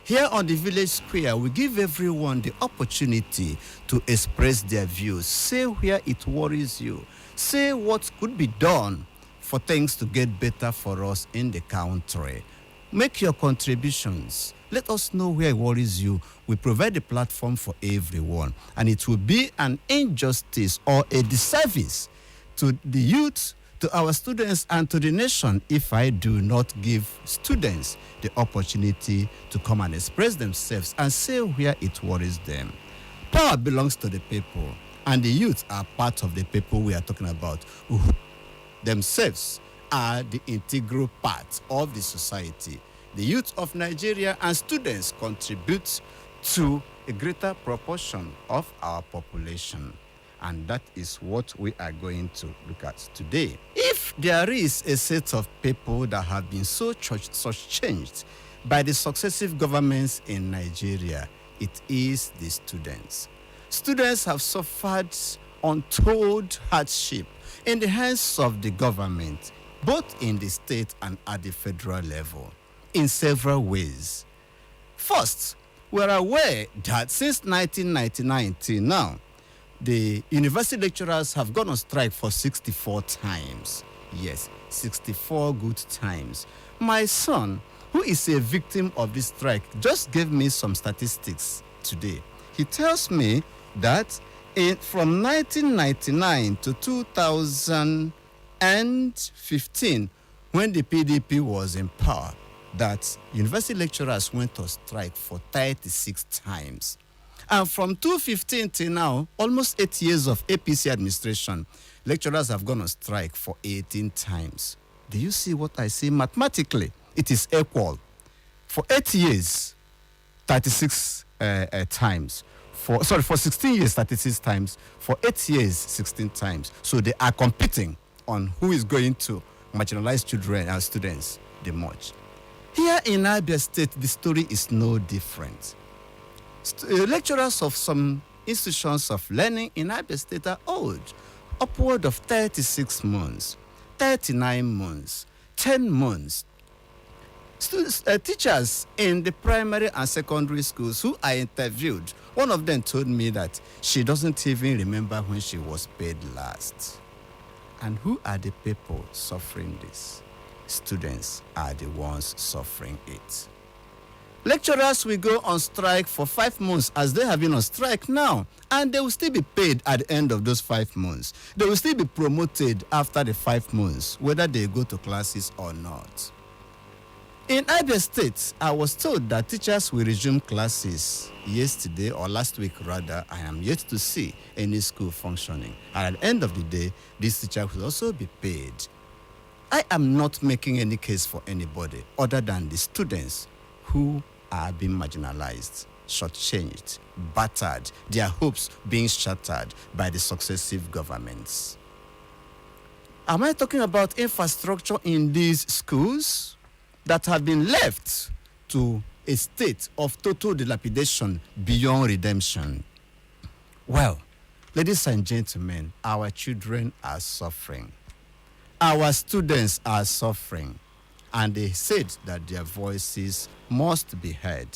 Here on the Village Square, we give everyone the opportunity to express their views. Say where it worries you. Say what could be done for things to get better for us in the country. Make your contributions. Let us know where it worries you. We provide a platform for everyone. And it will be an injustice or a disservice to the youth, to our students, and to the nation if I do not give students the opportunity to come and express themselves and say where it worries them. Power belongs to the people, and the youth are part of the people we are talking about, who themselves are the integral part of the society. The youth of Nigeria and students contribute to a greater proportion of our population. And that is what we are going to look at today. If there is a set of people that have been such changed by the successive governments in Nigeria, it is the students. Students have suffered untold hardship in the hands of the government, both in the state and at the federal level, in several ways. First, we're aware that since 1999 till now, the university lecturers have gone on strike for 64 times. Yes, 64 good times. My son, who is a victim of this strike, just gave me some statistics today. He tells me that from 1999 to 2015, when the PDP was in power, that university lecturers went on strike for 36 times. And from 2015 till now, almost 8 years of APC administration, lecturers have gone on strike for 18 times. Do you see what I say? Mathematically, it is equal. For 8 years, 36 times. For 16 years, 36 times. For 8 years, 16 times. So they are competing on who is going to marginalize children and students the most. Here in Abia State, the story is no different. Lecturers of some institutions of learning in Ibeh State are old, upward of 36 months, 39 months, 10 months. Teachers in the primary and secondary schools who I interviewed, one of them told me that she doesn't even remember when she was paid last. And who are the people suffering this? Students are the ones suffering it. Lecturers will go on strike for 5 months, as they have been on strike now, and they will still be paid at the end of those 5 months. They will still be promoted after the 5 months, whether they go to classes or not. In Abia State, I was told that teachers will resume classes yesterday, or last week rather. I am yet to see any school functioning. And at the end of the day, these teachers will also be paid. I am not making any case for anybody other than the students who are being marginalized, shortchanged, battered, their hopes being shattered by the successive governments. Am I talking about infrastructure in these schools that have been left to a state of total dilapidation beyond redemption? Well, ladies and gentlemen, our children are suffering. Our students are suffering. And they said that their voices must be heard.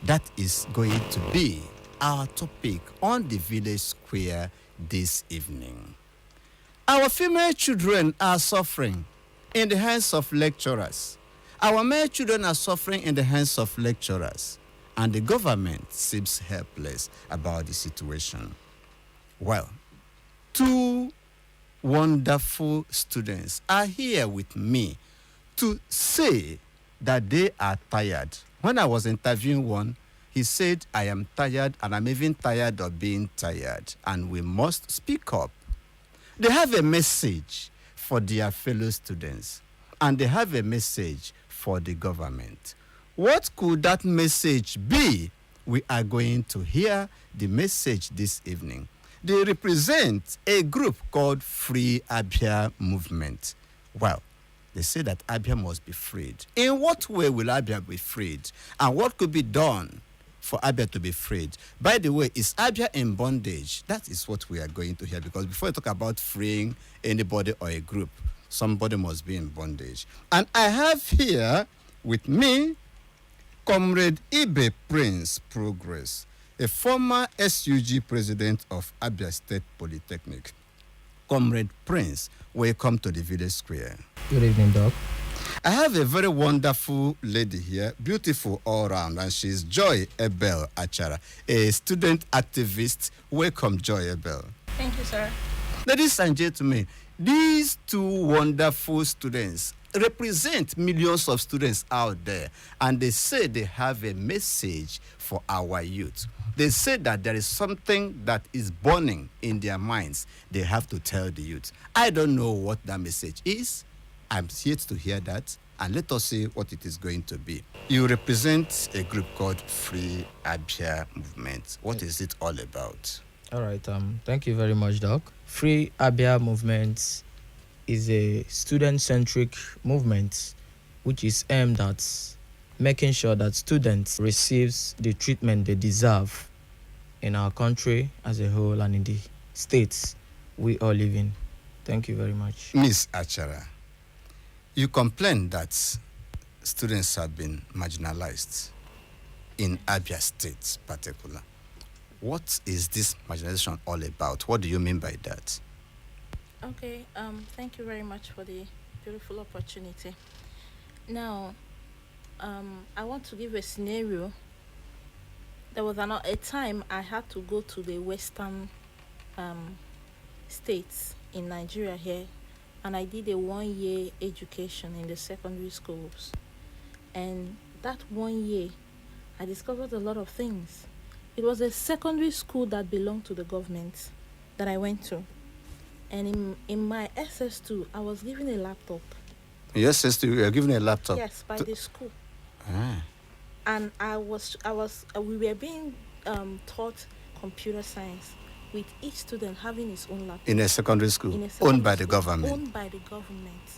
That is going to be our topic on the Village Square this evening. Our female children are suffering in the hands of lecturers. Our male children are suffering in the hands of lecturers. And the government seems helpless about the situation. Well, 2 wonderful students are here with me to say that they are tired. When I was interviewing one, he said, I am tired and I'm even tired of being tired, and we must speak up. They have a message for their fellow students, and they have a message for the government. What could that message be? We are going to hear the message this evening. They represent a group called Free Abia Movement. Well, they say that Abia must be freed. In what way will Abia be freed? And what could be done for Abia to be freed? By the way, is Abia in bondage? That is what we are going to hear, because before we talk about freeing anybody or a group, somebody must be in bondage. And I have here with me Comrade Ibeh Prince Progress, a former SUG president of Abia State Polytechnic. Comrade Prince, welcome to the village square. Good evening, Doc. I have a very wonderful lady here, beautiful all around, and she's Joy Abel Achara, a student activist. Welcome, Joy Abel. Thank you, sir. Ladies and gentlemen, these two wonderful students represent millions of students out there, and they say they have a message for our youth. They say that there is something that is burning in their minds. They have to tell the youth. I don't know what that message is. I'm yet to hear that, and let us see what it is going to be. You represent a group called Free Abia Movement. What is it all about? All right. Thank you very much, Doc. Free Abia Movement is a student-centric movement which is aimed at making sure that students receives the treatment they deserve in our country as a whole and in the states we all live in. Thank you very much. Miss Achara, you complain that students have been marginalized in Abia State particular. What is this marginalization all about? What do you mean by that? Okay, thank you very much for the beautiful opportunity. Now, I want to give a scenario. There was a time I had to go to the western states in Nigeria here, and I did a 1-year education in the secondary schools. And that 1 year, I discovered a lot of things. It was a secondary school that belonged to the government that I went to. And in my SS2, I was given a laptop. Your SS2, you were given a laptop? Yes, by the school. Ah. And we were being taught computer science, with each student having his own laptop. In a secondary school, owned by the government. Owned by the government.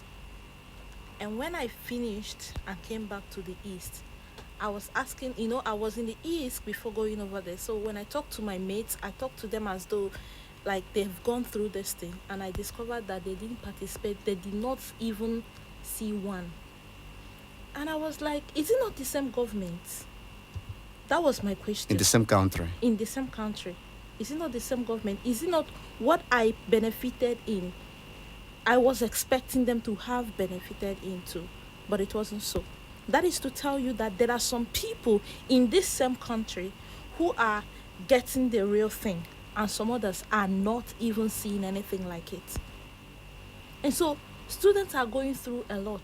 And when I finished and came back to the East, I was asking, I was in the East before going over there. So when I talked to my mates, I talked to them as though like they've gone through this thing. And I discovered that they didn't participate. They did not even see one. And I was like, is it not the same government? That was my question. In the same country? In the same country. Is it not the same government? Is it not what I benefited in? I was expecting them to have benefited into, but it wasn't so. That is to tell you that there are some people in this same country who are getting the real thing, and some others are not even seeing anything like it. And so students are going through a lot.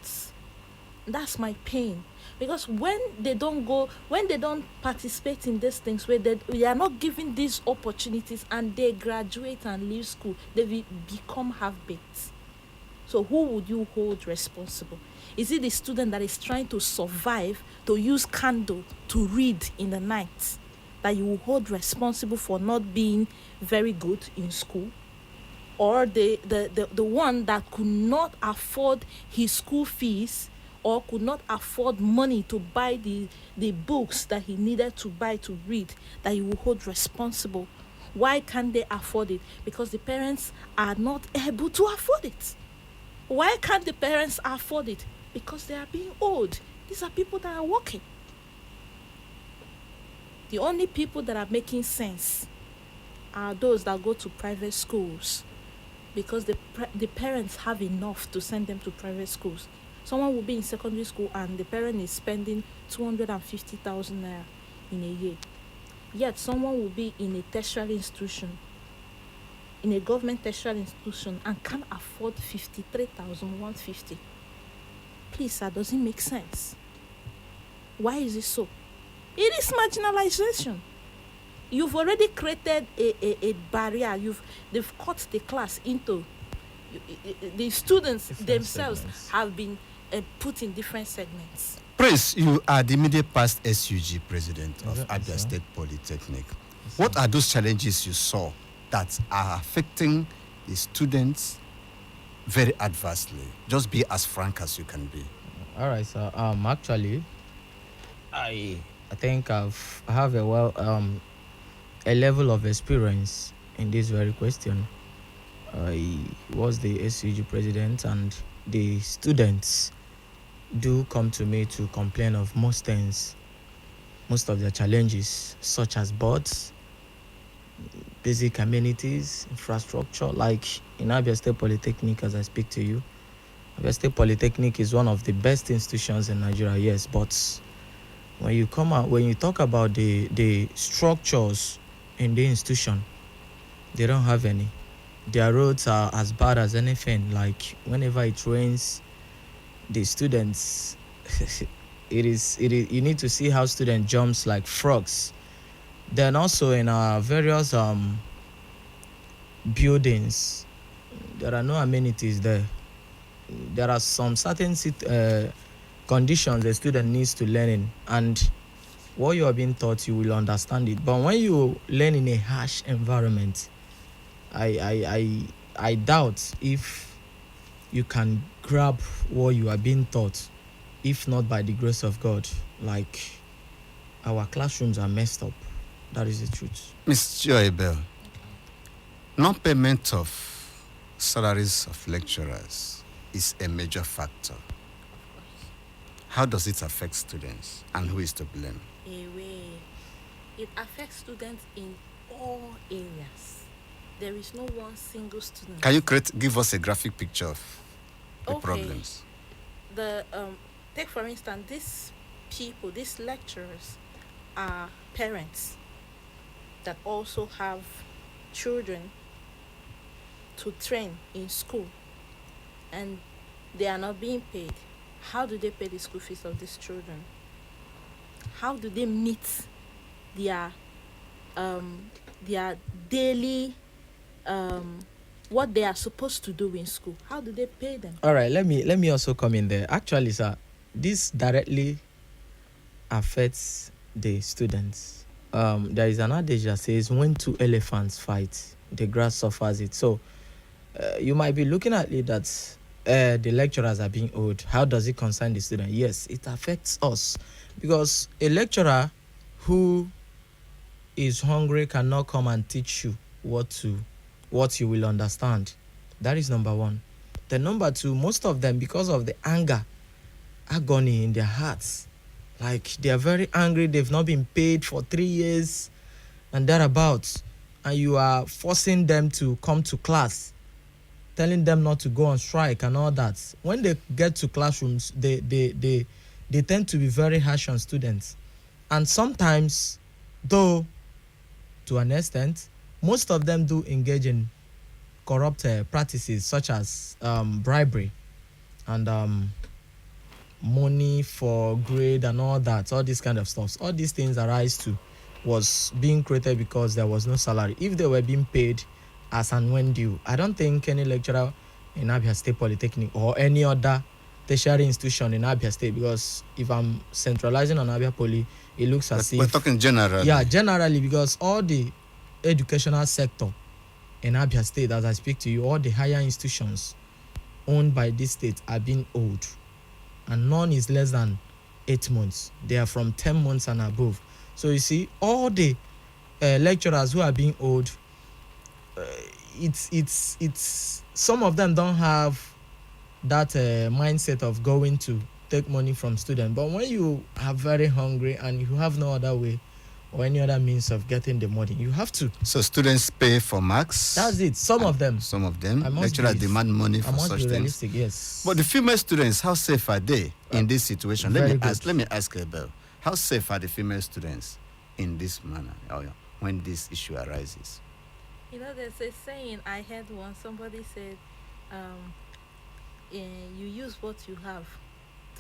That's my pain, because when they don't participate in these things, where they are not given these opportunities, and they graduate and leave school, they become half-baked. So who would you hold responsible? Is it the student that is trying to survive, to use candle to read in the night, that you will hold responsible for not being very good in school? Or the one that could not afford his school fees, or could not afford money to buy the books that he needed to buy to read, that you will hold responsible? Why can't they afford it? Because the parents are not able to afford it. Why can't the parents afford it? Because they are being old. These are people that are working. The only people that are making sense are those that go to private schools, because the parents have enough to send them to private schools. Someone will be in secondary school and the parent is spending 250,000 naira in a year. Yet someone will be in a tertiary institution, in a government tertiary institution, and can't afford 53,150. Please, sir, does it make sense? Why is it so? It is marginalization. You've already created a barrier. They've cut the class into the students different themselves segments. Have been put in different segments. Prince, you are the immediate past SUG president of Abia State Polytechnic. What are those challenges you saw that are affecting the students very adversely? Just be as frank as you can be. All right, sir. Actually, I think I have a level of experience in this very question. I was the SUG president, and the students do come to me to complain of most things most of their challenges, such as boards, basic amenities, infrastructure, like in Abia State Polytechnic, as I speak to you. Abia State Polytechnic is one of the best institutions in Nigeria, yes, but when you talk about the structures in the institution, they don't have any. Their roads are as bad as anything. Like whenever it rains, the students it is you need to see how student jumps like frogs. Then also in our various buildings, there are no amenities there. There are some certain conditions a student needs to learn in, and what you are being taught, you will understand it. But when you learn in a harsh environment, I doubt if you can grab what you are being taught, if not by the grace of God. Like, our classrooms are messed up. That is the truth. Ms. Joy Abel, non-payment of salaries of lecturers is a major factor. How does it affect students, and who is to blame? It affects students in all areas. There is no one single student. Can you give us a graphic picture of the problems? Take for instance, these lecturers are parents that also have children to train in school, and they are not being paid. How do they pay the school fees of these children? How do they meet their daily what they are supposed to do in school? How do they pay them? All right, let me also come in there. Actually, sir, this directly affects the students. There is an adage that says, when two elephants fight, the grass suffers it. So you might be looking at it that the lecturers are being owed. How does it concern the student? Yes, it affects us, because a lecturer who is hungry cannot come and teach you what you will understand. That is number one. Then number two, most of them, because of the anger, agony in their hearts, like they are very angry, they've not been paid for 3 years and thereabouts, and you are forcing them to come to class, telling them not to go on strike and all that. When they get to classrooms, they tend to be very harsh on students. And sometimes, though to an extent, most of them do engage in corrupt practices, such as bribery and money for grade and all that, all these kind of stuff. All these things was being created because there was no salary. If they were being paid as and when due, I don't think any lecturer in Abia State Polytechnic or any other tertiary institution in Abia State, because if I'm centralizing on Abia Poly, it looks as if... We're talking generally. Yeah, generally, because all the educational sector in Abia State, as I speak to you, all the higher institutions owned by this state are being owed. And none is less than 8 months. They are from 10 months and above. So you see, all the lecturers who are being owed, it's some of them don't have that mindset of going to take money from students. But when you are very hungry and you have no other way or any other means of getting the money, you have to. So students pay for marks? That's it. Some of them. Lecturers demand money for such things. Yes. But the female students, how safe are they in this situation? Let me ask Abel. How safe are the female students in this manner when this issue arises? There's a saying I heard once. Somebody said, you use what you have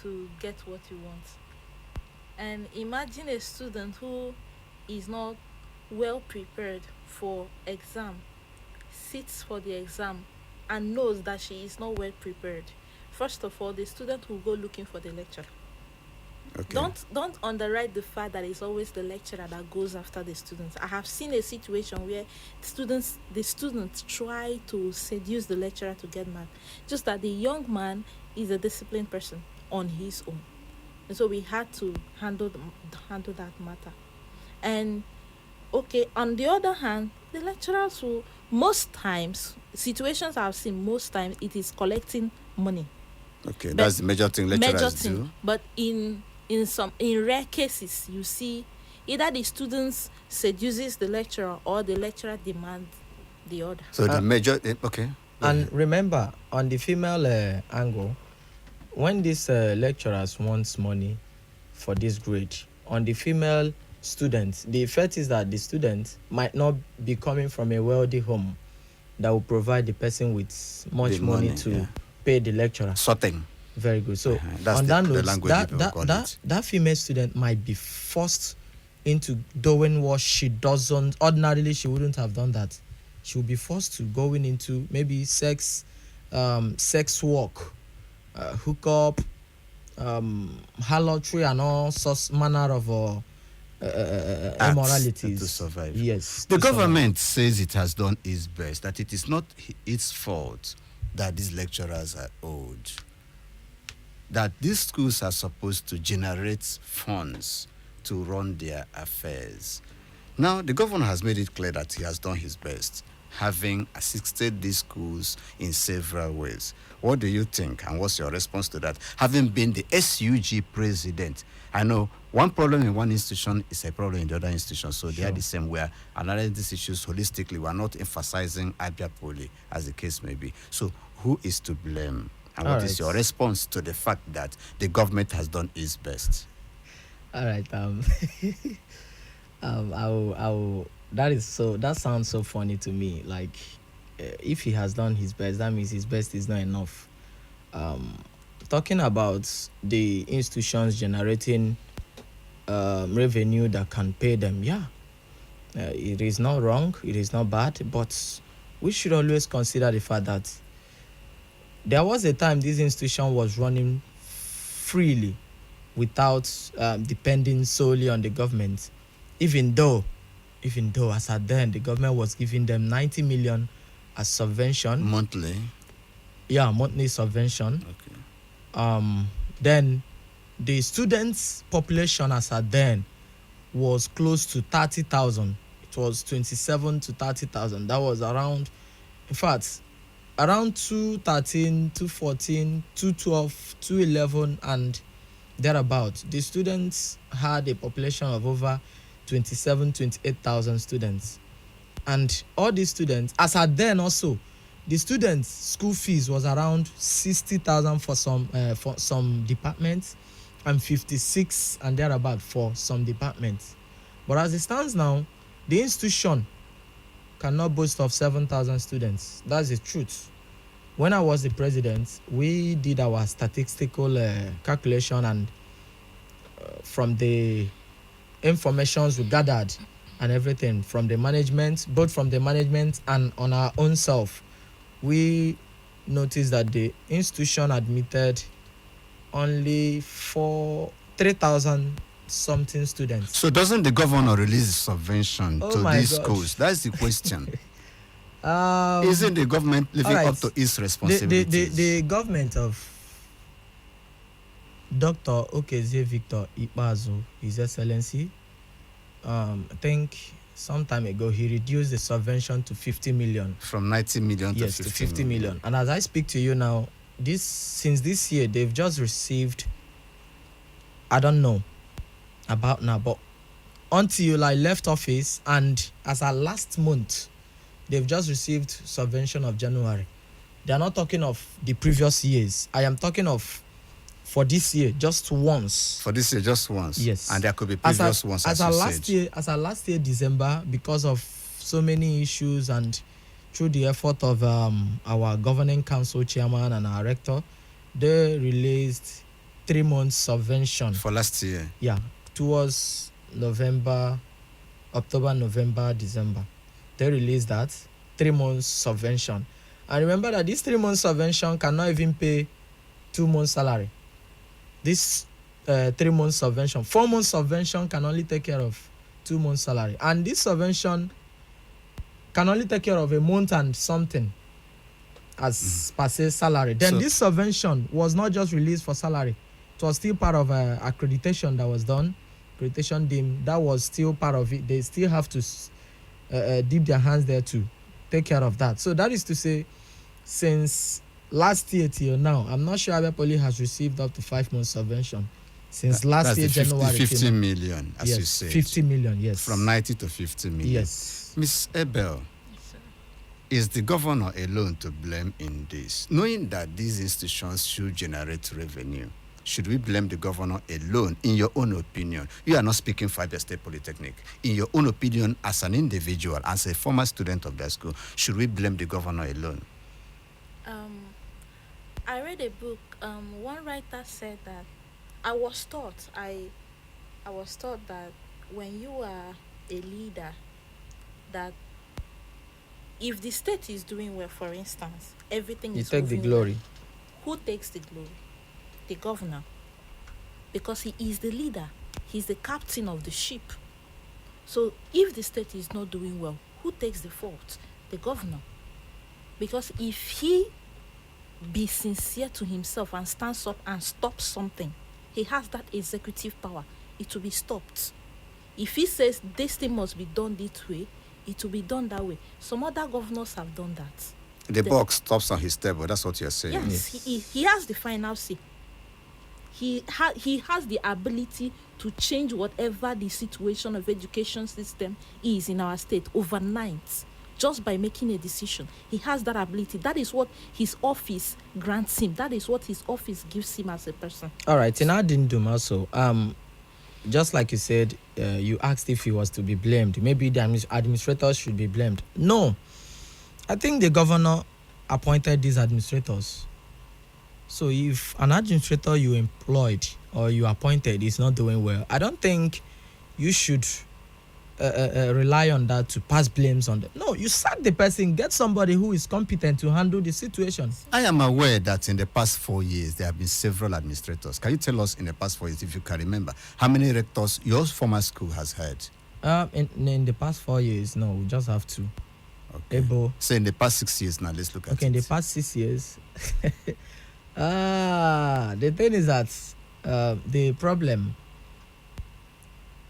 to get what you want. And imagine a student who is not well prepared for exam, sits for the exam and knows that she is not well prepared. First of all, the student will go looking for the lecturer. Okay. Don't underrate the fact that it's always the lecturer that goes after the students. I have seen a situation where the students try to seduce the lecturer to get mad, just that the young man is a disciplined person on his own. And so we had to handle that matter. And on the other hand, the lecturers who, most times, situations I've seen, most times it is collecting money. Okay, that's the major thing lecturers do. But in rare cases, you see Either the students seduces the lecturer or the lecturer demands the order. So the major, okay. And remember, on the female angle, when these lecturers wants money for this grade, on the female students, the effect is that the student might not be coming from a wealthy home that will provide the person with much The money money, to yeah. pay the lecturer. Sorting. Very good. So That's on the that note, language people call it. that female student might be forced into doing what she doesn't ordinarily. She wouldn't have done that. She will be forced to going into maybe sex work, hookup, harlotry, and all such manner of immoralities to survive. Yes, The to survive. government says it has done its best, that it is not its fault that these lecturers are owed, that these schools are supposed to generate funds to run their affairs. Now, the governor has made it clear that he has done his best, having assisted these schools in several ways. What do you think, and what's your response to that? Having been the SUG president, I know one problem in one institution is a problem in the other institution, so they are the same. We are analyzing these issues holistically. We are not emphasizing Abia Poly, as the case may be. So who is to blame? And what is your response to the fact that the government has done its best? All right. I will. That sounds so funny to me. Like, if he has done his best, that means his best is not enough. Talking about the institutions generating revenue that can pay them, it is not wrong. It is not bad, but we should always consider the fact that there was a time this institution was running freely without depending solely on the government, even though as at then the government was giving them 90 million as subvention monthly subvention. Okay. Then the students population as at then was close to 30,000. It was 27 to 30,000. That was around 213, 214, 212, 211 and thereabout. The students had a population of over 28,000 students. And all these students, as at then also, the students' school fees was around 60,000 for some departments and 56 and thereabout for some departments. But as it stands now, the institution cannot boast of 7,000 students. That's the truth. When I was the president, we did our statistical calculation, and from the informations we gathered and everything from the management, both from the management and on our own self, we noticed that the institution admitted only 3,000 something students. So doesn't the governor release subvention to these gosh. schools? That's the question. Isn't the government living up to its responsibilities? The government of Dr. Okezie Victor Ikpeazu, His Excellency, I think some time ago he reduced the subvention to 50 million. From 90 million to 50 million. And as I speak to you now, since this year they've just received, I don't know about now, but until I left office and as of last month, they've just received subvention of January. They are not talking of the previous years. I am talking of for this year, just once. For this year, just once. Yes. And there could be previous ones, as you said. As our last year, December, because of so many issues and through the effort of our governing council chairman and our rector, they released 3 months subvention. For last year? Yeah, towards October, November, December. They released that 3 months subvention. And remember that this 3 months subvention cannot even pay 2 months salary. This 3 months subvention, 4 months subvention can only take care of 2 months salary. And this subvention can only take care of a month and something as per se salary. Then this subvention was not just released for salary. It was still part of accreditation that was done. Accreditation deemed that was still part of it. They still have to dip their hands there to take care of that. So that is to say, since last year till now, I'm not sure Abia Poly has received up to 5 months subvention Since last year, January. 50 million, as yes, you said. 50 million, yes. From 90 to 50 million. Yes. Miss Abel, is the governor alone to blame in this? Knowing that these institutions should generate revenue, should we blame the governor alone, in your own opinion? You are not speaking for Abia State Polytechnic. In your own opinion, as an individual, as a former student of that school, should we blame the governor alone? I read a book. One writer said that I was taught that when you are a leader, that if the state is doing well, for instance, everything You is take the moving glory. well, who takes the glory? The governor. Because he is the leader. He's the captain of the ship. So if the state is not doing well, who takes the fault? The governor. Because if he be sincere to himself and stands up and stops something, he has that executive power. It will be stopped. If he says this thing must be done this way, it will be done that way. Some other governors have done that. The buck stops on his table. That's what you're saying. Yes, he has the final say. He has the ability to change whatever the situation of education system is in our state overnight, just by making a decision. He has that ability. That is what his office grants him. That is what his office gives him as a person. All right, in Adindum also, just like you said, you asked if he was to be blamed. Maybe the administrators should be blamed. No, I think the governor appointed these administrators. So if an administrator you employed or you appointed is not doing well, I don't think you should rely on that to pass blames on them. No, you sack the person, get somebody who is competent to handle the situation. I am aware that in the past 4 years, there have been several administrators. Can you tell us in the past 4 years, if you can remember, how many rectors your former school has had? In the past 4 years, no, we just have two. Okay. Ebo. So in the past 6 years now, let's look at it. Okay, in the past 6 years, the thing is that the problem,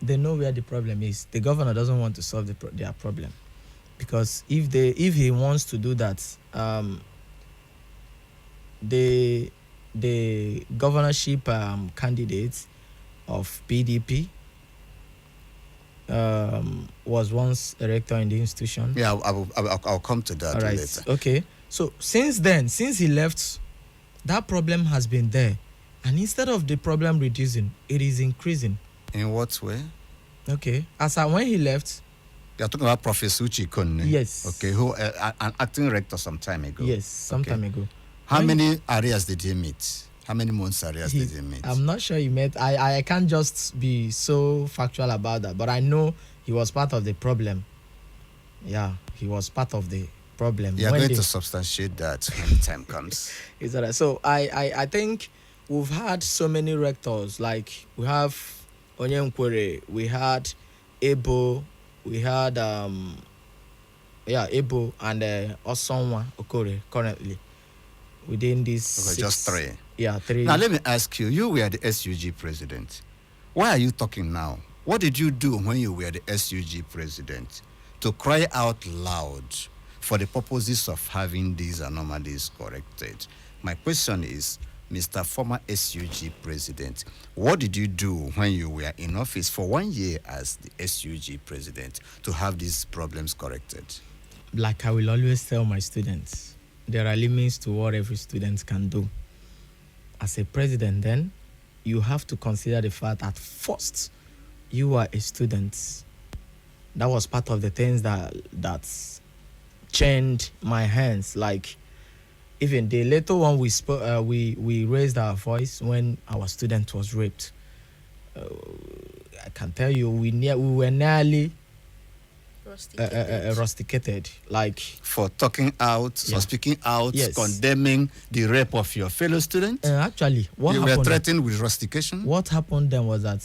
they know where the problem is. The governor doesn't want to solve their problem, because if he wants to do that, the governorship candidate of PDP was once a rector in the institution. Yeah, I'll come to that later. Okay. So since he left, that problem has been there, and instead of the problem reducing, it is increasing. In what way? Okay. When he left, you're talking about Professor Uchi Konne. Yes. Okay, who an acting rector some time ago. Yes, some time ago. How many arrears did he meet? How many months arrears did he meet? I'm not sure he met. I can't just be so factual about that, but I know he was part of the problem. Yeah, he was part of the problem. You're going to substantiate that when the time comes. Is that right? So I think we've had so many rectors. Like we have Onyenkwere, we had Ebo, we had Ebo and Osonwa Okore currently within this. Okay, just three. Yeah, three. Now let me ask you. You were the SUG president. Why are you talking now? What did you do when you were the SUG president to cry out loud for the purposes of having these anomalies corrected? My question is, Mr. Former SUG president, what did you do when you were in office for 1 year as the SUG president to have these problems corrected? Like I will always tell my students, there are limits to what every student can do. As a president, then, you have to consider the fact that first, you are a student. That was part of the things that chained my hands. Like, even the little one we spoke, we raised our voice when our student was raped. I can tell you, we were nearly rusticated. Like for talking out, for speaking out, condemning the rape of your fellow student. Actually, you were threatened with rustication. What happened then was that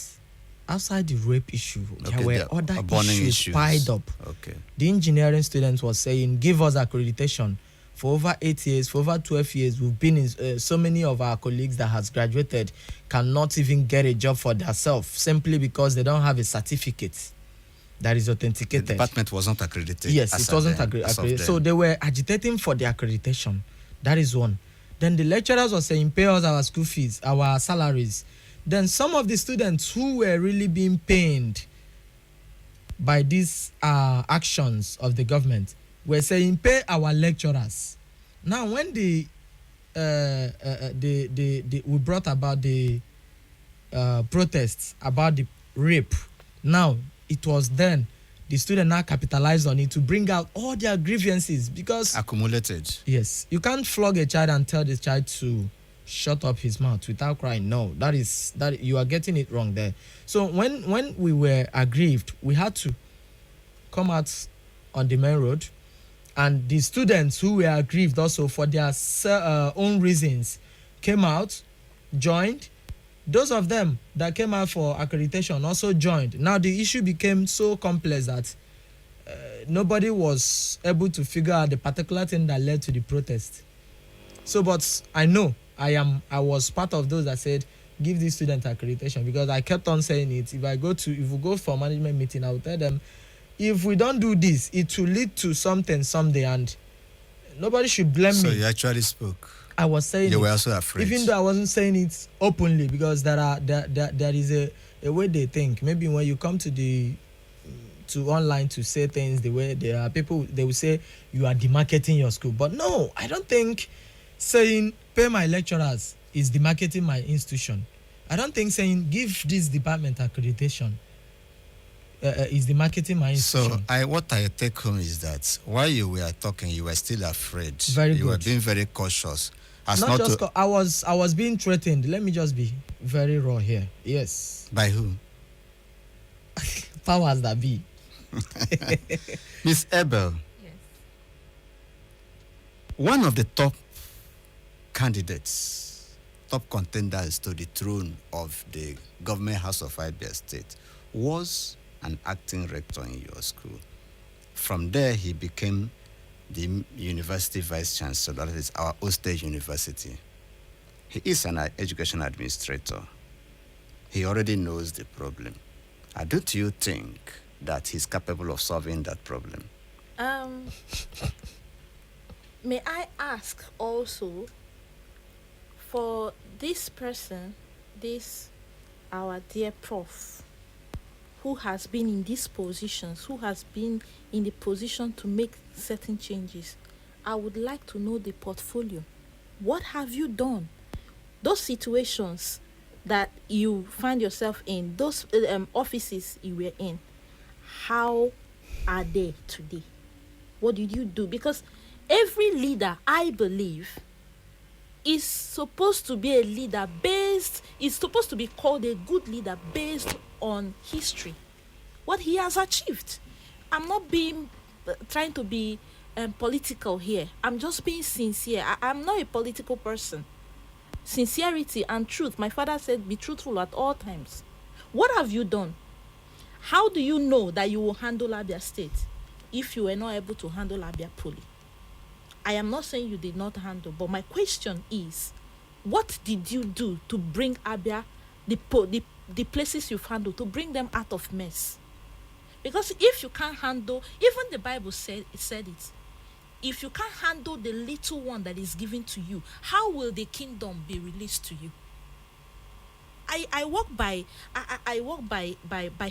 outside the rape issue, there were other issues piled up. Okay. The engineering students was saying, give us accreditation. For over 8 years, for over 12 years, we've been in so many of our colleagues that has graduated cannot even get a job for themselves simply because they don't have a certificate that is authenticated. The department was not accredited. Yes, it wasn't accredited. So they were agitating for the accreditation. That is one. Then the lecturers were saying, pay us our school fees, our salaries. Then some of the students who were really being pained by these actions of the government were saying, pay our lecturers. Now, when we brought about the protests about the rape, now it was then the student now capitalized on it to bring out all their grievances, because accumulated. Yes, you can't flog a child and tell the child to shut up his mouth without crying. No, that you are getting it wrong there. So when we were aggrieved, we had to come out on the main road, and the students who were aggrieved also for their own reasons came out, joined. Those of them that came out for accreditation also joined. Now the issue became so complex that nobody was able to figure out the particular thing that led to the protest. So, but I know I was part of those that said, give these students accreditation, because I kept on saying it. If we go for management meeting, I will tell them, if we don't do this, it will lead to something someday, and nobody should blame me. So you actually spoke. I was saying you were also afraid, even though I wasn't saying it openly, because there is a way they think. Maybe when you come to online to say things the way there are people, they will say you are demarketing your school. But no, I don't think saying pay my lecturers is demarketing my institution. I don't think saying give this department accreditation is demarketing my institution. So what I take home is that while you were talking, you were still afraid. Very you good. were being very cautious. I was being threatened. Let me just be very raw here. Yes. By who? Powers that be. Miss Abel. Yes. One of the top candidates, top contenders to the throne of the government house of Abia State, was an acting rector in your school. From there, he became the university vice chancellor. That is our State University. He is an education administrator. He already knows the problem. Don't you think that he's capable of solving that problem? May I ask also, for this person, our dear prof, who has been in these positions, who has been in the position to make certain changes, I would like to know the portfolio. What have you done? Those situations that you find yourself in, those offices you were in, how are they today? What did you do? Because every leader, I believe, is supposed to be a leader is supposed to be called a good leader based on history, what he has achieved. I'm not trying to be political here. I'm just being sincere. I'm not a political person. Sincerity and truth. My father said, be truthful at all times. What have you done? How do you know that you will handle Abia State if you were not able to handle Abia Poly? I am not saying you did not handle, but my question is, what did you do to bring Abia, the places you've handled, to bring them out of mess? Because if you can't handle, even the Bible said it, if you can't handle the little one that is given to you, how will the kingdom be released to you? I walk by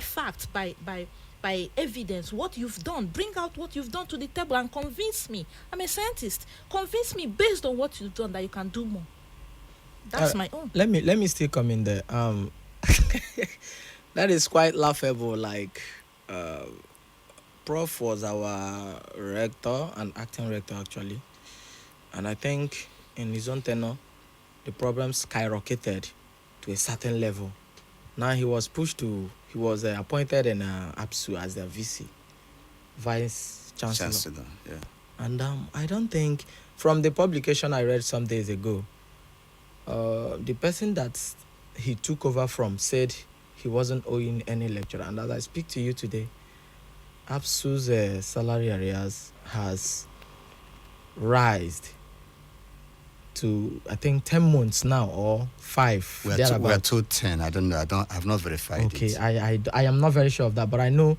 fact, by evidence, what you've done. Bring out what you've done to the table and convince me. I'm a scientist. Convince me based on what you've done that you can do more. That's my own. Let me still come in there. That is quite laughable. Like, Prof was our rector and acting rector actually, and I think in his own tenure, the problem skyrocketed to a certain level. Now he was appointed in APSU as the VC, Vice Chancellor. Yeah. And I don't think, from the publication I read some days ago, the person that he took over from said he wasn't owing any lecturer. And as I speak to you today, APSU's salary arrears has rised to, I think, 10 months now, or 5. We're to 10. I don't know. I've not verified it. Okay, I am not very sure of that, but I know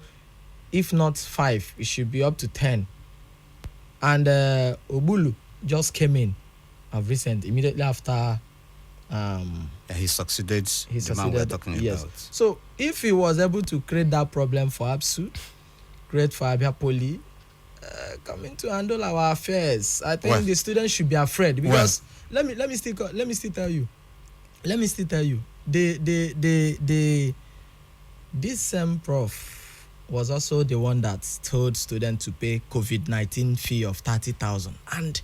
if not 5, it should be up to 10. And Obulu just came in of recent, immediately after He succeeded. The man we're talking yes. about. So if he was able to create that problem for ABSU, create for Abia Poly, coming to handle our affairs, I think the students should be afraid, because let me still tell you, this same prof was also the one that told students to pay COVID-19 fee of 30,000, and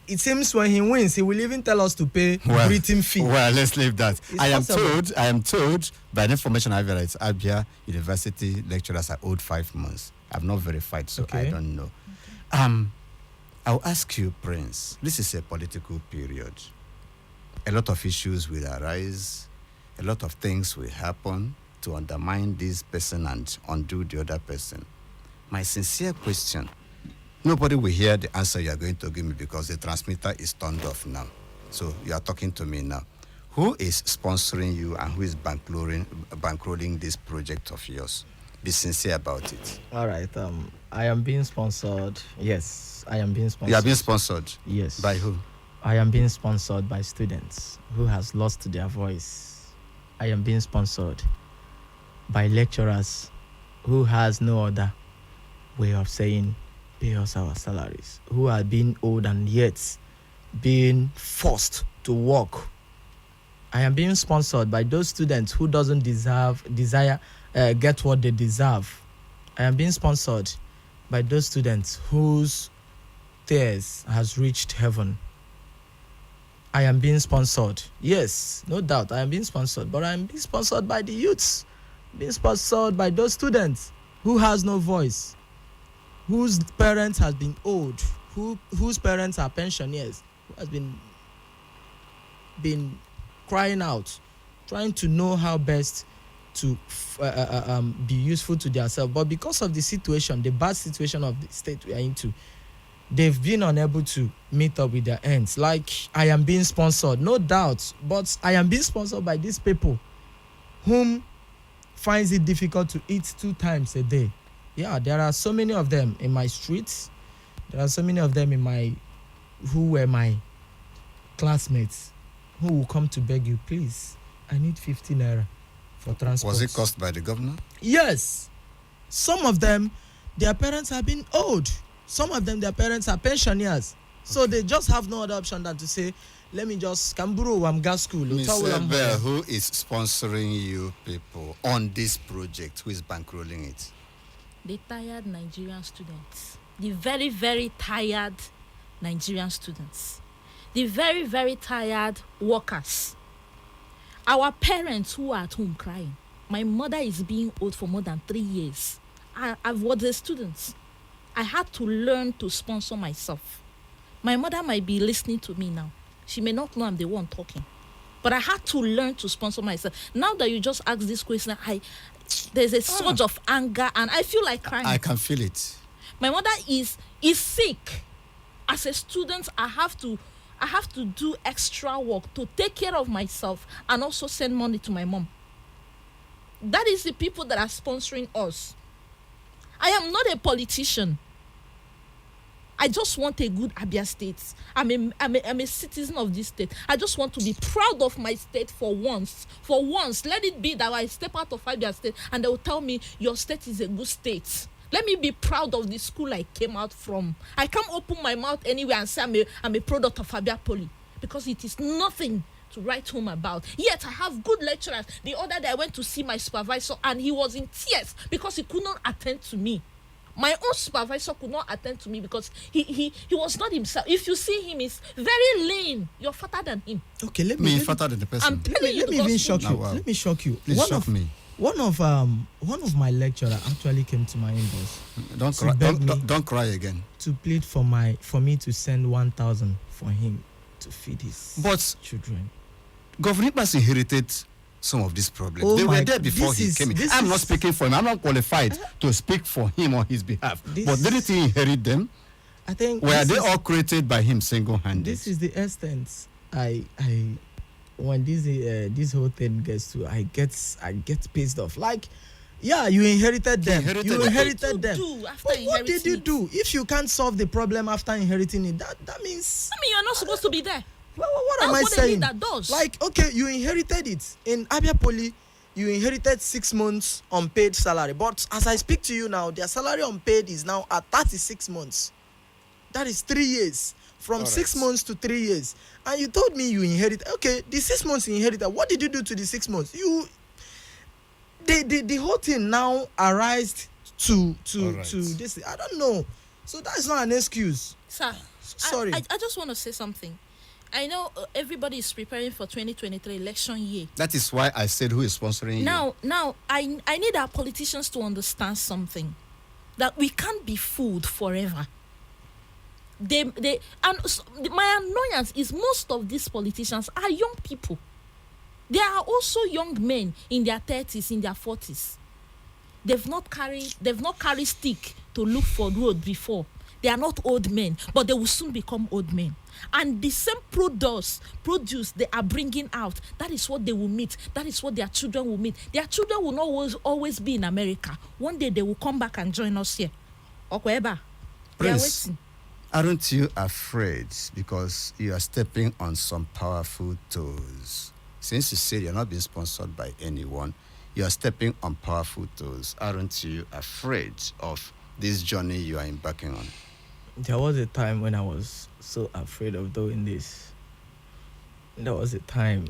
it seems when he wins, he will even tell us to pay breathing fee. Well, let's leave that. I am possible. told by the information I've read, Abia University lecturers are owed 5 months. I've not verified, so I don't know. I'll ask you, Prince. This is a political period. A lot of issues will arise. A lot of things will happen to undermine this person and undo the other person. My sincere question, nobody will hear the answer you are going to give me because the transmitter is turned off now. So you are talking to me now. Who is sponsoring you and who is bankrolling this project of yours? Be sincere about it. All right. I am being sponsored. Yes, I am being sponsored. You are being sponsored? Yes. By who? I am being sponsored by students who has lost their voice. I am being sponsored by lecturers who has no other way of saying pay us our salaries, who are being owed and yet being forced to work. I am being sponsored by those students who doesn't get what they deserve. I am being sponsored by those students whose tears has reached heaven. I am being sponsored. Yes, no doubt, I am being sponsored, but I am being sponsored by the youths, being sponsored by those students who has no voice, whose parents has been owed, whose parents are pensioners, who has been crying out, trying to know how best to be useful to themselves. But because of the situation, the bad situation of the state we are into, they've been unable to meet up with their ends. Like, I am being sponsored, no doubt, but I am being sponsored by these people whom finds it difficult to eat 2 times a day. Yeah, there are so many of them in my streets. There are so many of them who were my classmates, who will come to beg you, please, I need 50 naira for transport. Was it caused by the governor? Yes. Some of them, their parents have been owed. Some of them, their parents are pensioners. So they just have no other option than to say, let me just Kamburu Wamga School. Ms. Abel, who is sponsoring you people on this project? Who is bankrolling it? The tired Nigerian students. The very, very tired Nigerian students. The very, very tired workers. Our parents who are at home crying. My mother is being owed for more than 3 years. I was a student. I had to learn to sponsor myself. My mother might be listening to me now. She may not know I'm the one talking. But I had to learn to sponsor myself. Now that you just asked this question, there's a surge of anger and I feel like crying. I can feel it. My mother is sick. As a student, I have to do extra work to take care of myself and also send money to my mom. That is the people that are sponsoring us. I am not a politician. I just want a good Abia State. I'm a citizen of this state. I just want to be proud of my state for once. For once, let it be that I step out of Abia State and they will tell me your state is a good state. Let me be proud of the school I came out from. I can't open my mouth anywhere and say I'm a product of Abia Poly because it is nothing to write home about. Yet I have good lecturers. The other day I went to see my supervisor and he was in tears because he could not attend to me. My own supervisor could not attend to me because he was not himself. If you see him, he's very lean. You're fatter than him. Okay, let me fatter than the person. I'm telling you. Let me even shock you. Let me shock you. Please shock me. One of my lecturer actually came to my inbox. Don't cry. Don't cry again. To plead for me to send 1,000 for him to feed his children. Governor Ibeh inherited some of these problems. They were there before he came in. I'm not speaking for him. I'm not qualified to speak for him on his behalf. But didn't he inherit them? I think were they all created by him single-handed? This is the extent when this whole thing gets to, I get pissed off. Like, yeah, you inherited them. You inherited them. But what did you do? If you can't solve the problem after inheriting it, that means... you're not supposed to be there. What That's am I what a saying? leader does. Like, okay, you inherited it in Abia Poly. You inherited 6 months unpaid salary, but as I speak to you now, their salary unpaid is now at 36 months. That is 3 years. From All 6 right. months to 3 years. And you told me you inherited. Okay, the 6 months you inherited. What did you do to the 6 months? The whole thing now arised to All right. this. I don't know. So that's not an excuse. Sir, Sorry. I just want to say something. I know everybody is preparing for 2023 election year. That is why I said who is sponsoring you. Now, I need our politicians to understand something, that we can't be fooled forever. My annoyance is most of these politicians are young people. They are also young men in their 30s, in their 40s. They've not carried stick to look for road before. They are not old men, but they will soon become old men. And the same produce they are bringing out, that is what they will meet. That is what their children will meet. Their children will not always be in America. One day they will come back and join us here. Okweba, they are Prince, waiting. aren't you afraid because you are stepping on some powerful toes? Since you said you're not being sponsored by anyone, you are stepping on powerful toes. Aren't you afraid of this journey you are embarking on? There was a time when I was so afraid of doing this. There was a time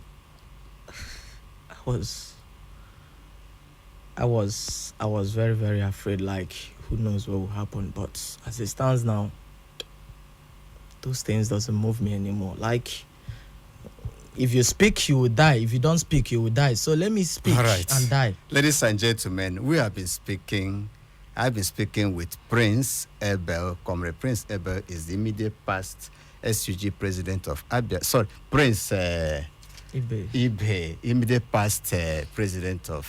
I was very, very afraid, like who knows what will happen. But as it stands now, those things doesn't move me anymore. Like, if you speak, you will die. If you don't speak, you will die. So let me speak All right. and die. Ladies and gentlemen, I've been speaking with Prince Abel. Comrade Prince Abel is the immediate past SUG president of Abia. Sorry, Prince Ibeh, immediate past president of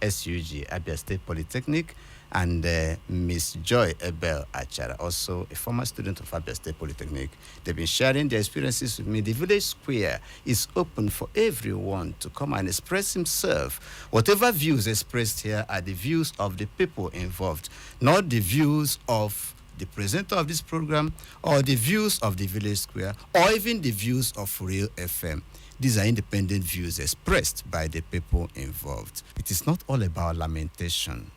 SUG, Abia State Polytechnic, and Miss Joy Abel Achara, also a former student of Abia State Polytechnic. They've been sharing their experiences with me. The village square is open for everyone to come and express himself. Whatever views expressed here are the views of the people involved, not the views of the presenter of this program or the views of the village square or even the views of Real FM. These are independent views expressed by the people involved. It is not all about lamentation.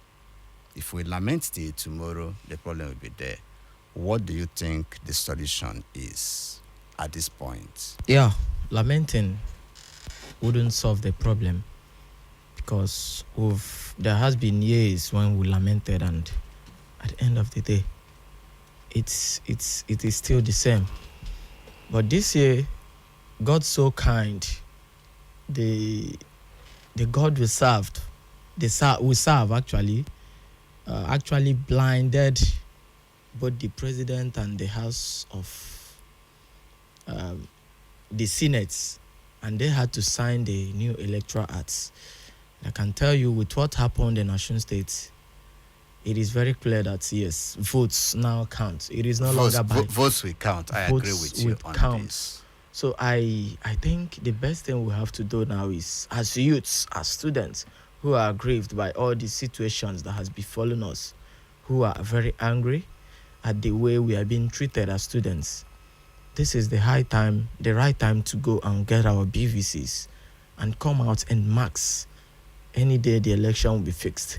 If we lament till tomorrow, the problem will be there. What do you think the solution is at this point? Yeah, lamenting wouldn't solve the problem, because there has been years when we lamented, and at the end of the day, it is still the same. But this year, God's so kind. The God we served, actually blinded both the president and the House of the Senate, and they had to sign the new electoral acts. I can tell you, with what happened in Osun State, it is very clear that yes, votes now count. It is no longer by votes will count. I agree with you on this. So I think the best thing we have to do now is, as youths, as students who are aggrieved by all these situations that has befallen us, who are very angry at the way we are being treated as students, this is the right time to go and get our BVCs and come out and marks. Any day the election will be fixed.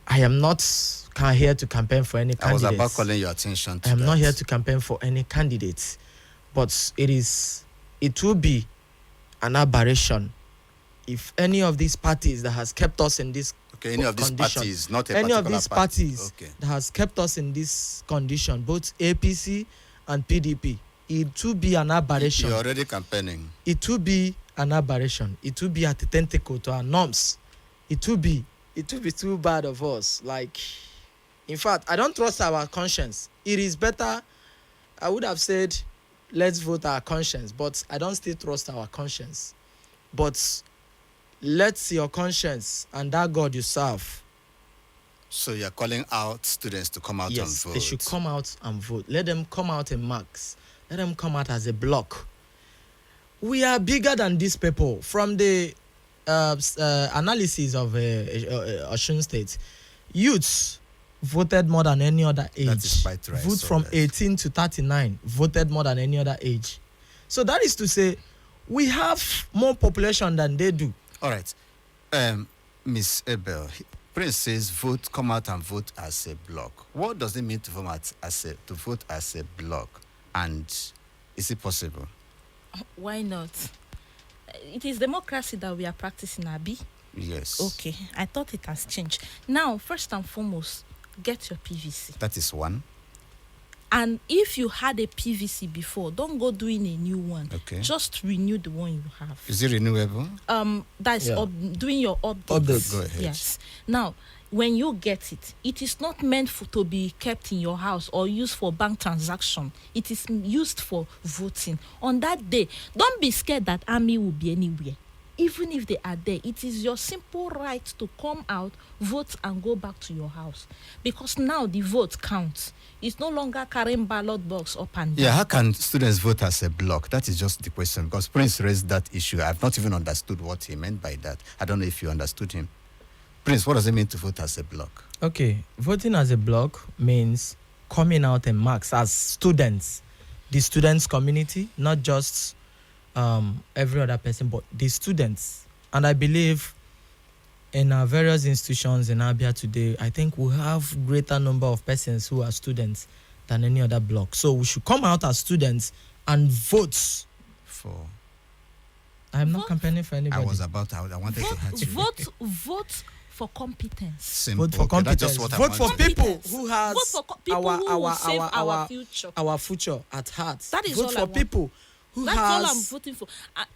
I am not here to campaign for any candidates. I was about calling your attention to I am not here to campaign for any candidates, but it will be an aberration if any of these parties that has kept us in this any of these condition, parties, not a any of particular these party. parties that has kept us in this condition, both APC and PDP, it will be an aberration. You're already campaigning. It will be an aberration. It will be antithetical to our norms. It will be too bad of us. Like, in fact, I don't trust our conscience. It is better, I would have said, let's vote our conscience, but I don't still trust our conscience. But let your conscience and that God you serve. So you're calling out students to come out and vote? Yes, they should come out and vote. Let them come out in marks. Let them come out as a block. We are bigger than these people. From the analysis of Osun State, youths voted more than any other age. That is quite right. Vote from 18 to 39 voted more than any other age. So that is to say, we have more population than they do. All right. Miss Abel, Prince says vote, come out and vote as a block. What does it mean to vote as a block? And is it possible? Why not? It is democracy that we are practicing, Abi. Yes. Okay, I thought it has changed. Now, first and foremost, get your PVC. That is one. And if you had a PVC before, don't go doing a new one. Okay. Just renew the one you have. Is it renewable? That's doing your updates. Go ahead. Yes. Now, when you get it, it is not meant to be kept in your house or used for bank transaction. It is used for voting. On that day, don't be scared that army will be anywhere. Even if they are there, it is your simple right to come out, vote, and go back to your house. Because now the vote counts. It's no longer carrying ballot box up and down. Yeah, how can students vote as a block? That is just the question. Because Prince raised that issue. I've not even understood what he meant by that. I don't know if you understood him. Prince, what does it mean to vote as a block? Okay, voting as a block means coming out in mass as students, the students community, not just every other person, but the students. And I believe in our various institutions in Abia today, I think we have greater number of persons who are students than any other block. So we should come out as students and vote. I'm not campaigning for anybody. I wanted to hurt you. Vote for competence. Simple. Vote for competence. That's just what Vote I for wanted. people who has our future. Our future at heart. That is vote all for I want. people who That's has. all I'm voting for.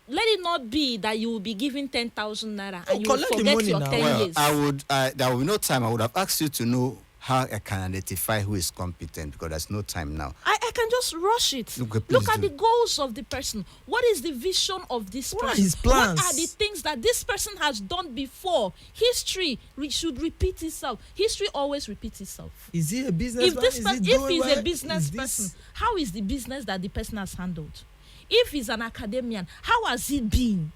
Let it not be that you will be given 10,000 naira and you will collect the forget money your now. 10 Well, years. there will be no time. I would have asked you to know how I can identify who is competent because there's no time now. I can just rush it. Okay, Look please at do. the goals of the person. What is the vision of this What are person? his plans? What are the things that this person has done before? History should repeat itself. History always repeats itself. Is he a businessman? If he's a business person, how is the business that the person has handled? If he's an academician, how has he been?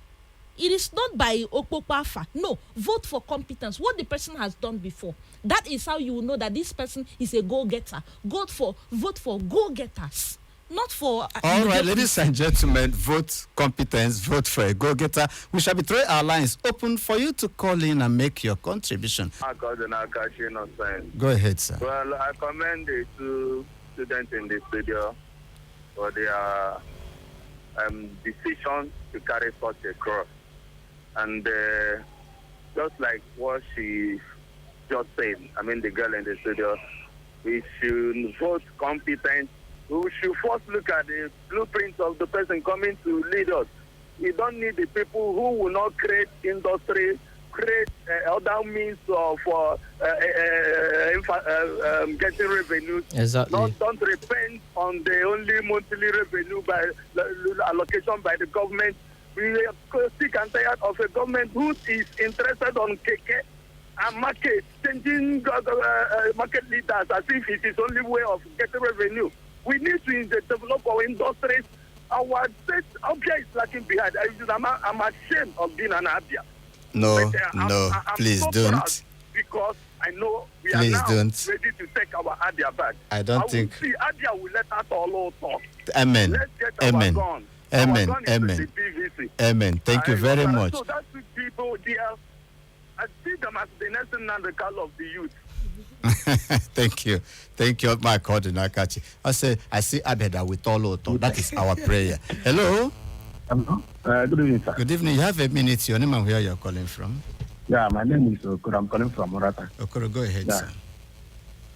It is not by Okpokwafa. No, vote for competence. What the person has done before. That is how you will know that this person is a go-getter. Vote for go-getters. Not for... All right, ladies and gentlemen, vote competence, vote for a go-getter. We shall be throwing our lines open for you to call in and make your contribution. Go ahead, sir. Well, I commend the two students in the studio for their decision to carry such a cross. And just like what she just said, the girl in the studio, we should vote competent. We should first look at the blueprints of the person coming to lead us. We don't need the people who will not create industry, create other means for getting revenues. Exactly. Don't depend on the only monthly revenue by allocation by the government. We are sick and tired of a government who is interested on keke and market, changing market leaders as if it is only way of getting revenue. We need to develop our industries. Our state Abia is lacking behind. I'm ashamed of being an Abia. No, I'm please so don't. proud because I know we Please are now don't. ready to take our Abia back. I don't think. See, Abia will let us all talk. Amen. Let's get Amen. our gun. Amen. Our gun is Amen. the PVC. Amen. Thank you very much. So that's the people there. I see them as the next and the color of the youth. Thank you, my coordinator. Kachi. I see Abeda with all. That is our prayer. Hello. Good evening, sir. Good evening. You have a minute. Your name and where you're calling from? Yeah, my name is Okoro. I'm calling from Morata. Okoro, go ahead, Yeah. sir.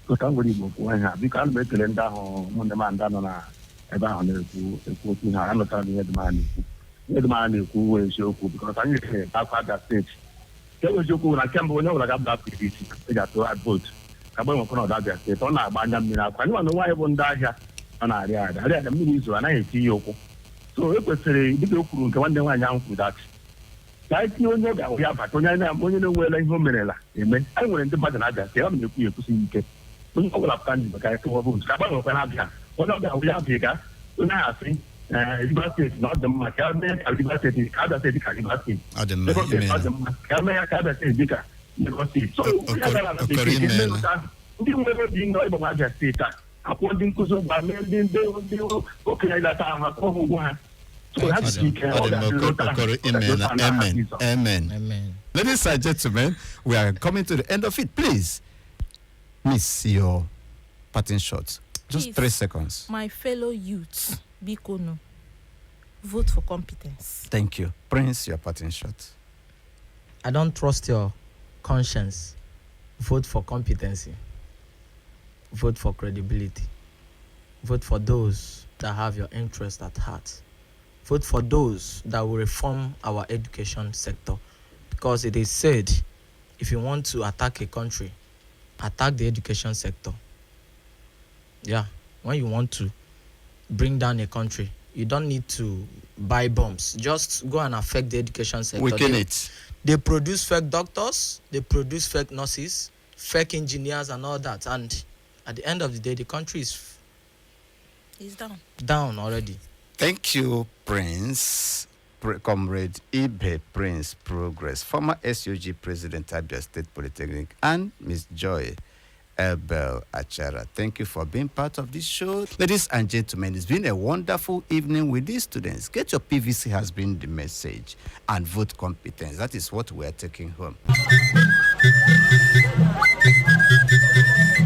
So thank you for because I'm making them down on the man down on about the who I'm not telling the man who is your because I need to talk about that stage. There was your cool. I can't believe I got that PVC. I got to add vote. I'm going to that state. On that band, I don't know why I won't die here. On area, I had a minute, and I see you. So it was a little cool. One day, I'm young with that. Like you know that we have a Tonyana, Monino, well, and Homerella. Amen. I went to Badanaga, tell me you to see it. We all have done the guy to a boot. Cabano, Panabia. One of them we have bigger. When I think, Liberty is not the Macalme, Liberty is Cada City, Liberty. Oh, the Calmea Cada City, bigger. So, we have a big never being no Abia State. According to some Bamendin, they will okay, that I'm a common one. So we have to Thank take care of that. Amen. Amen. Amen. Ladies and gentlemen, we are coming to the end of it. Please, miss your parting shots. Just Please. 3 seconds. My fellow youths, Bikono, vote for competence. Thank you. Prince, your parting shot. I don't trust your conscience. Vote for competency. Vote for credibility. Vote for those that have your interest at heart. Vote for those that will reform our education sector. Because it is said, if you want to attack a country, attack the education sector. Yeah, when you want to bring down a country, you don't need to buy bombs. Just go and affect the education sector. Weaken it. They produce fake doctors, they produce fake nurses, fake engineers and all that. And at the end of the day, the country is It's down. down already. Thank you, Prince. Comrade Ibeh Prince Progress, former SUG President, Abia State Polytechnic, and Miss Joy Abel Achara. Thank you for being part of this show. Ladies and gentlemen, it's been a wonderful evening with these students. Get your PVC has been the message, and vote competence. That is what we are taking home.